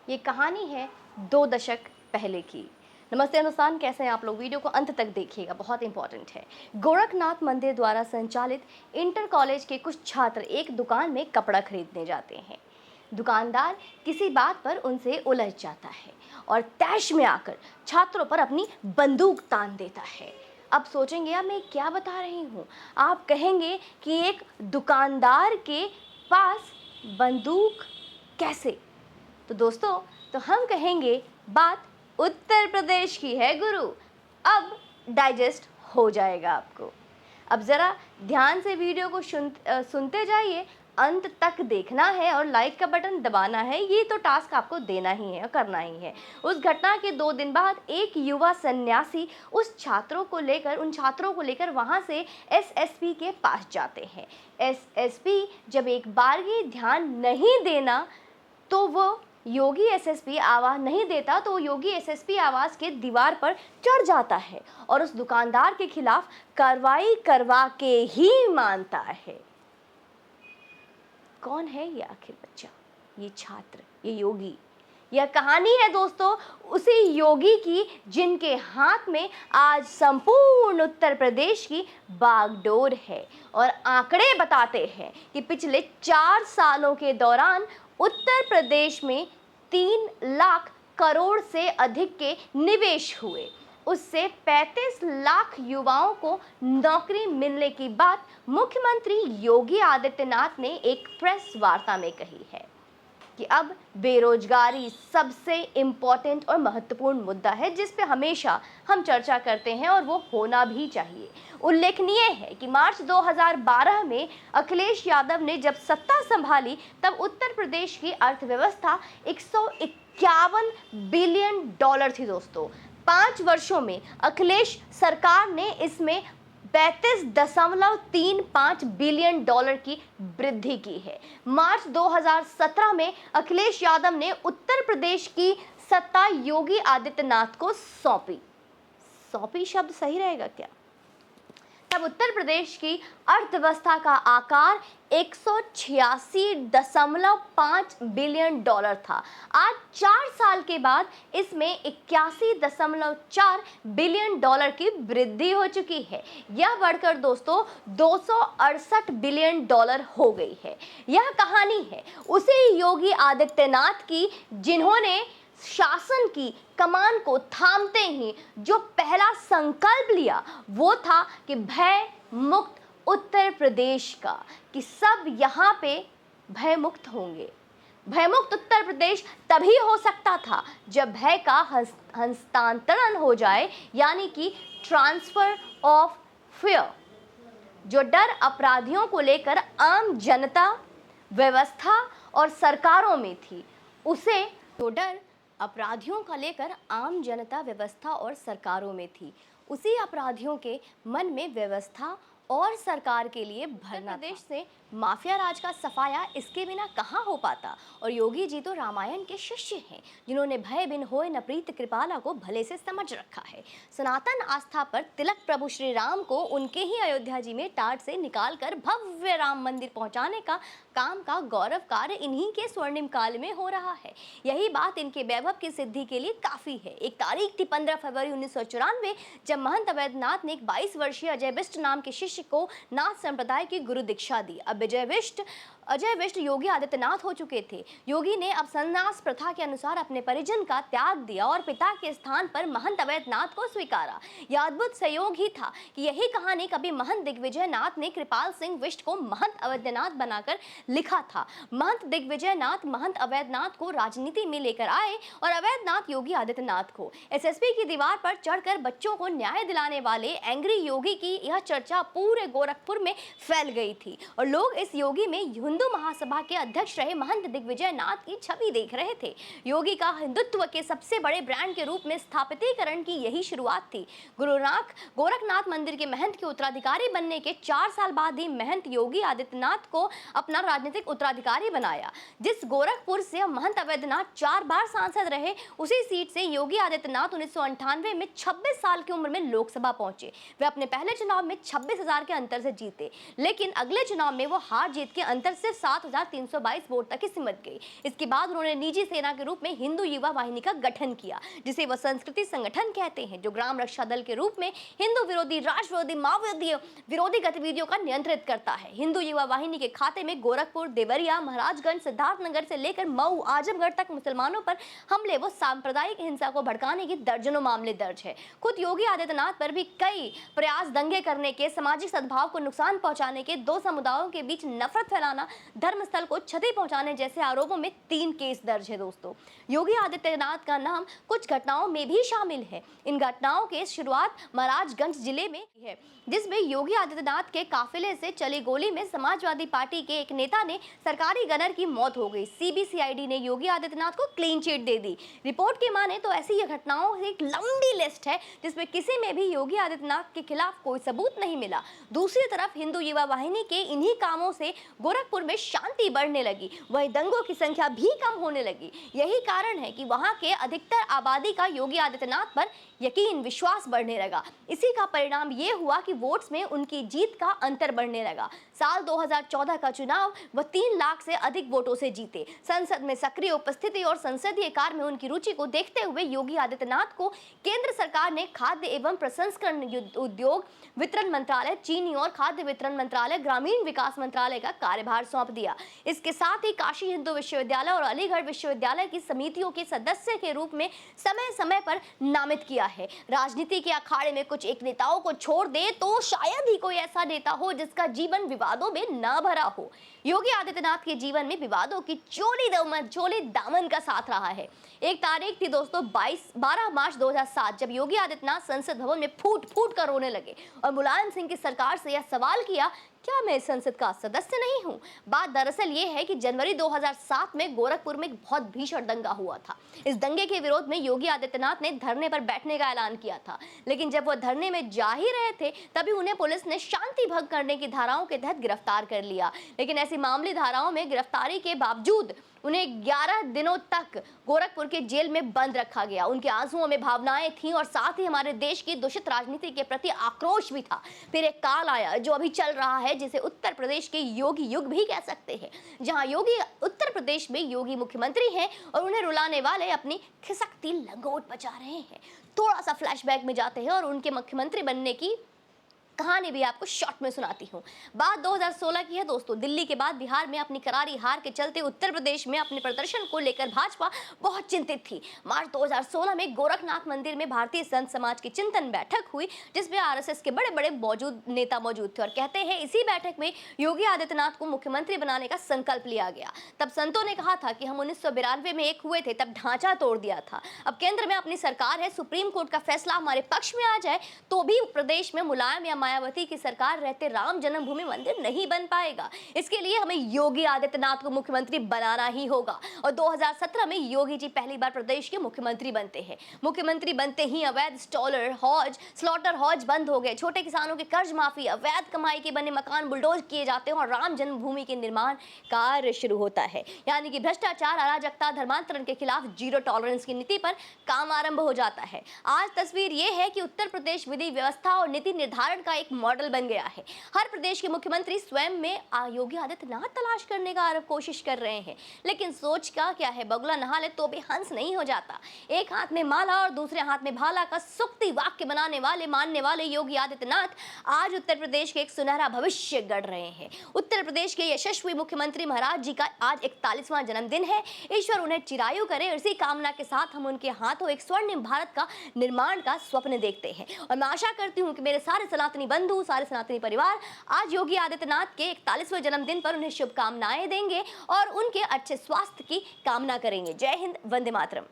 ये कहानी है 2 दशक पहले की। नमस्ते हिंदुस्तान, कैसे हैं आप लोग? वीडियो को अंत तक देखिएगा, बहुत इंपॉर्टेंट है। गोरखनाथ मंदिर द्वारा संचालित इंटर कॉलेज के कुछ छात्र एक दुकान में कपड़ा खरीदने जाते हैं। दुकानदार किसी बात पर उनसे उलझ जाता है और तैश में आकर छात्रों पर अपनी बंदूक तान देता है। अब सोचेंगे यार मैं क्या बता रही हूँ। आप कहेंगे कि एक दुकानदार के पास बंदूक कैसे? तो दोस्तों, तो हम कहेंगे बात उत्तर प्रदेश की है गुरु। अब डाइजेस्ट हो जाएगा आपको। अब ज़रा ध्यान से वीडियो को सुनते जाइए, अंत तक देखना है और लाइक का बटन दबाना है। ये तो टास्क आपको देना ही है और करना ही है। उस घटना के 2 दिन बाद एक युवा सन्यासी उन छात्रों को लेकर वहाँ से एसएसपी के पास जाते हैं। एसएसपी जब एक बारगी ध्यान नहीं देना तो वो योगी एसएसपी आवाज़ नहीं देता तो योगी एसएसपी आवाज़ के दीवार पर चढ़ जाता है और उस दुकानदार के खिलाफ कार्रवाई करवा के ही मानता है। कौन है ये आखिर बच्चा, ये छात्र, ये योगी? यह कहानी है दोस्तों उसी योगी की जिनके हाथ में आज संपूर्ण उत्तर प्रदेश की बागडोर है और आंकड़े बताते हैं कि पिछले 4 सालों के दौरान उत्तर प्रदेश में 3 लाख करोड़ से अधिक के निवेश हुए। उससे 35 लाख युवाओं को नौकरी मिलने की बात मुख्यमंत्री योगी आदित्यनाथ ने एक प्रेस वार्ता में कही है कि अब बेरोजगारी सबसे इम्पोर्टेंट और महत्वपूर्ण मुद्दा है जिस पे हमेशा हम चर्चा करते हैं और वो होना भी चाहिए। उल्लेखनीय है कि मार्च 2012 में अखिलेश यादव ने जब सत्ता संभाली तब उत्तर प्रदेश की अर्थव्यवस्था 151 बिलियन डॉलर थी दोस्तों। 5 वर्षों में अखिलेश सरकार ने इसमें 32.35 बिलियन डॉलर की वृद्धि की है। मार्च 2017 में अखिलेश यादव ने उत्तर प्रदेश की सत्ता योगी आदित्यनाथ को सौंपी शब्द सही रहेगा क्या? तब उत्तर प्रदेश की अर्थव्यवस्था का आकार 186.5 बिलियन डॉलर था। आज 4 साल के बाद इसमें 81.4 बिलियन डॉलर की वृद्धि हो चुकी है। यह बढ़कर दोस्तों 268 बिलियन डॉलर हो गई है। यह कहानी है उसी योगी आदित्यनाथ की जिन्होंने शासन की कमान को थामते ही जो पहला संकल्प लिया वो था कि भय मुक्त उत्तर प्रदेश का, कि सब यहाँ पे भय मुक्त होंगे। भय मुक्त उत्तर प्रदेश तभी हो सकता था जब भय का हस्तांतरण हो जाए, यानी कि ट्रांसफर ऑफ फियर। जो डर अपराधियों को लेकर आम जनता, व्यवस्था और सरकारों में थी, उसे तो डर अपराधियों का लेकर आम जनता, व्यवस्था और सरकारों में थी, उसी अपराधियों के मन में व्यवस्था और सरकार के लिए भरना। प्रदेश से माफिया राज का सफाया इसके बिना कहाँ हो पाता। और योगी जी तो रामायण के शिष्य हैं जिन्होंने भय बिन होए न प्रीत कृपाला को भले से समझ रखा है। सनातन आस्था पर तिलक प्रभु श्री राम को उनके ही अयोध्या जी में टाट से निकालकर भव्य राम मंदिर पहुंचाने का काम का गौरव कार्य इन्हीं के स्वर्णिम काल में हो रहा है। यही बात इनके वैभव की सिद्धि के लिए काफी है। एक तारीख थी 15 फरवरी 1994 जब महंत अवैधनाथ ने एक 22 वर्षीय अजय बिष्ट नाम के शिष्य को नाथ संप्रदाय की गुरु दीक्षा दी। अब अजय बिष्ट योगी आदित्यनाथ हो चुके थे। योगी ने अब संन्यास प्रथा के अनुसार अपने परिजन का त्याग दिया और पिता के स्थान पर महंत अवैधनाथ को स्वीकारा। यह अद्भुत संयोग ही था कि यही कहानी कभी महंत दिग्विजय नाथ ने कृपाल सिंह बिष्ट को महंत अवैधनाथ बनाकर लिखा था। महंत दिग्विजय नाथ महंत अवैधनाथ को राजनीति में लेकर आए और अवैधनाथ योगी आदित्यनाथ को। एसएसपी की दीवार पर चढ़कर बच्चों को न्याय दिलाने वाले एंग्री योगी की यह चर्चा पूरे गोरखपुर में फैल गई थी और लोग इस योगी में हिंदू महासभा के अध्यक्ष रहे महंत दिग्विजय नाथ की छवि देख रहे थे। योगी का हिंदुत्व के सबसे बड़े ब्रांड के रूप में स्थापितीकरण की यही शुरुआत थी। गोरखनाथ मंदिर के महंत के उत्तराधिकारी बनने के 4 साल बाद ही महंत योगी आदित्यनाथ को अपना राजनीतिक उत्तराधिकारी बनाया। जिस गोरखपुर से महंत अवैधनाथ 4 बार सांसद रहे, उसी सीट से योगी आदित्यनाथ 1998 में 26 साल की उम्र में लोकसभा पहुंचे। वे अपने पहले चुनाव में 26,000 के अंतर से जीते, लेकिन अगले चुनाव में वो हार जीत के अंतर सिर्फ 7,322 वोट तक ही सिमट गई। इसके बाद उन्होंने निजी सेना के रूप में हिंदू युवा वाहिनी का गठन किया, जिसे वह संस्कृति संगठन कहते हैं, जो ग्राम रक्षा दल के रूप में हिंदू विरोधी, राष्ट्र विरोधी, माओवादी विरोधी गतिविधियों का नियंत्रित करता है। हिंदू युवा वाहिनी के खाते में गोरखपुर, देवरिया, महाराजगंज, सिद्धार्थनगर से लेकर मऊ, आजमगढ़ तक मुसलमानों पर हमले व सांप्रदायिक हिंसा को भड़काने की दर्जनों मामले दर्ज है। खुद योगी आदित्यनाथ पर भी कई प्रयास दंगे करने के, सामाजिक सद्भाव को नुकसान पहुंचाने के, दो समुदायों के बीच नफरत फैलाना, धर्मस्थल को क्षति पहुंचाने जैसे आरोपों में 3 केस दर्ज है। दोस्तों, योगी आदित्यनाथ का नाम कुछ घटनाओं में भी शामिल है। इन घटनाओं की शुरुआत महाराजगंज जिले में है, जिसमें योगी आदित्यनाथ के काफिले से चली गोली में समाजवादी पार्टी के एक नेता ने सरकारी गनर की मौत हो गई। सीबीसीआईडी ने योगी आदित्यनाथ को क्लीन चिट दे दी। रिपोर्ट के माने तो ऐसी ये घटनाओं की एक लंबी लिस्ट है, जिसमें किसी में भी योगी आदित्यनाथ के खिलाफ कोई सबूत नहीं मिला। दूसरी तरफ हिंदू युवा वाहिनी के इन्हीं कामों से गोरखपुर में शांति बढ़ने लगी, वही दंगों की संख्या भी कम होने लगी। यही कारण है कि वहां के अधिकतर आबादी का योगी आदित्यनाथ पर यकीन, विश्वास बढ़ने लगा। इसी का परिणाम ये हुआ कि वोट्स में उनकी जीत का अंतर बढ़ने लगा। साल 2014 का चुनाव वह 3 लाख से अधिक वोटों से जीते। संसद में सक्रिय उपस्थिति और संसदीय कार्य में उनकी रुचि को देखते हुए योगी आदित्यनाथ को केंद्र सरकार ने खाद्य एवं प्रसंस्करण उद्योग वितरण मंत्रालय, चीनी और खाद्य वितरण मंत्रालय, ग्रामीण विकास मंत्रालय का कार्यभार सौंप दिया। इसके साथ ही काशी हिंदू विश्वविद्यालय और अलीगढ़ विश्वविद्यालय की समितियों के सदस्य के रूप में समय समय पर नामित किया है। राजनीति के अखाड़े में कुछ एक नेताओं को छोड़ दे तो शायद ही कोई ऐसा नेता हो जिसका जीवन विवादों में न भरा हो। योगी आदित्यनाथ के जीवन में विवादों की चोली दामन का साथ रहा है। एक तारीख थी दोस्तों 12 मार्च 2007, जब योगी आदित्यनाथ संसद भवन में फूट फूट कर रोने लगे और मुलायम सिंह की सरकार से यह सवाल किया, क्या मैं संसद का सदस्य नहीं हूं? बात दरअसल ये है कि जनवरी 2007 में गोरखपुर में एक बहुत भीषण दंगा हुआ था। इस दंगे के विरोध में योगी आदित्यनाथ ने धरने पर बैठने का ऐलान किया था, लेकिन जब वो धरने में जा ही रहे थे तभी उन्हें पुलिस ने शांति भंग करने की धाराओं के तहत गिरफ्तार कर लिया। लेकिन ऐसी मामूली धाराओं में गिरफ्तारी के बावजूद उन्हें 11 दिनों तक गोरखपुर के जेल में बंद रखा गया। उनके आंसुओं में भावनाएं थीं और साथ ही हमारे देश की दूषित राजनीति के प्रति आक्रोश भी था। फिर एक काल आया जो अभी चल रहा है, जिसे उत्तर प्रदेश के योगी युग भी कह सकते हैं, जहां योगी उत्तर प्रदेश में योगी मुख्यमंत्री हैं और उन्हें रुलाने वाले अपनी खिसकती लंगोट बचा रहे हैं। थोड़ा सा फ्लैशबैक में जाते हैं और उनके मुख्यमंत्री बनने की कहानी भी आपको शॉर्ट में सुनाती हूँ। बात 2016 की है दोस्तों। दिल्ली के बाद बिहार में अपनी करारी हार के चलते उत्तर प्रदेश में अपने प्रदर्शन को लेकर भाजपा बहुत चिंतित थी। मार्च 2016 में गोरखनाथ मंदिर में भारतीय संत समाज की चिंतन बैठक हुई, जिसमें आरएसएस के बड़े बड़े नेता मौजूद थे और कहते हैं इसी बैठक में योगी आदित्यनाथ को मुख्यमंत्री बनाने का संकल्प लिया गया। तब संतों ने कहा था कि हम 1992 में एक हुए थे, तब ढांचा तोड़ दिया था। अब केंद्र में अपनी सरकार है, सुप्रीम कोर्ट का फैसला हमारे पक्ष में आ जाए तो भी प्रदेश में मुलायम या मायावती की सरकार रहते राम जन्मभूमि मंदिर नहीं बन पाएगा। इसके लिए हमें योगी आदित्यनाथ को मुख्यमंत्री बनाना ही होगा। और 2017 में योगी जी पहली बार प्रदेश के मुख्यमंत्री बनते हैं। मुख्यमंत्री बनते ही अवैध स्लॉटर हॉज बंद हो गए, छोटे किसानों के कर्ज माफी, अवैध कमाई के बने मकान बुलडोज किए जाते हैं और राम जन्मभूमि के निर्माण कार्य शुरू होता है। यानी कि भ्रष्टाचार, अराजकता, धर्मांतरण के खिलाफ जीरो टॉलरेंस की नीति पर काम आरंभ हो जाता है। आज तस्वीर यह है कि उत्तर प्रदेश विधि व्यवस्था और नीति निर्धारण का एक मॉडल बन गया है। हर प्रदेश के मुख्यमंत्री स्वयं में योगी आदित्यनाथ तलाश करने का कोशिश कर रहे हैं, लेकिन सोच का क्या है, बगुला नहा ले तो भी हंस नहीं हो जाता। एक हाथ में माला और दूसरे हाथ में भाला का सूक्ति वाक्य बनाने वाले, मानने वाले योगी आदित्यनाथ आज उत्तर प्रदेश के एक सुनहरा भविष्य गढ़ रहे हैं। उत्तर प्रदेश के यशस्वी मुख्यमंत्री महाराज जी का आज 41वां जन्मदिन है। ईश्वर उन्हें चिरायु करे। इसी कामना के साथ हम उनके हाथों एक स्वर्णिम भारत का निर्माण का स्वप्न देखते हैं और मैं आशा करती हूँ कि मेरे सारे सनातनी बंधु, सारे सनातनी परिवार आज योगी आदित्यनाथ के 41वें जन्मदिन पर उन्हें शुभकामनाएं देंगे और उनके अच्छे स्वास्थ्य की कामना करेंगे। जय हिंद, वंदे मातरम।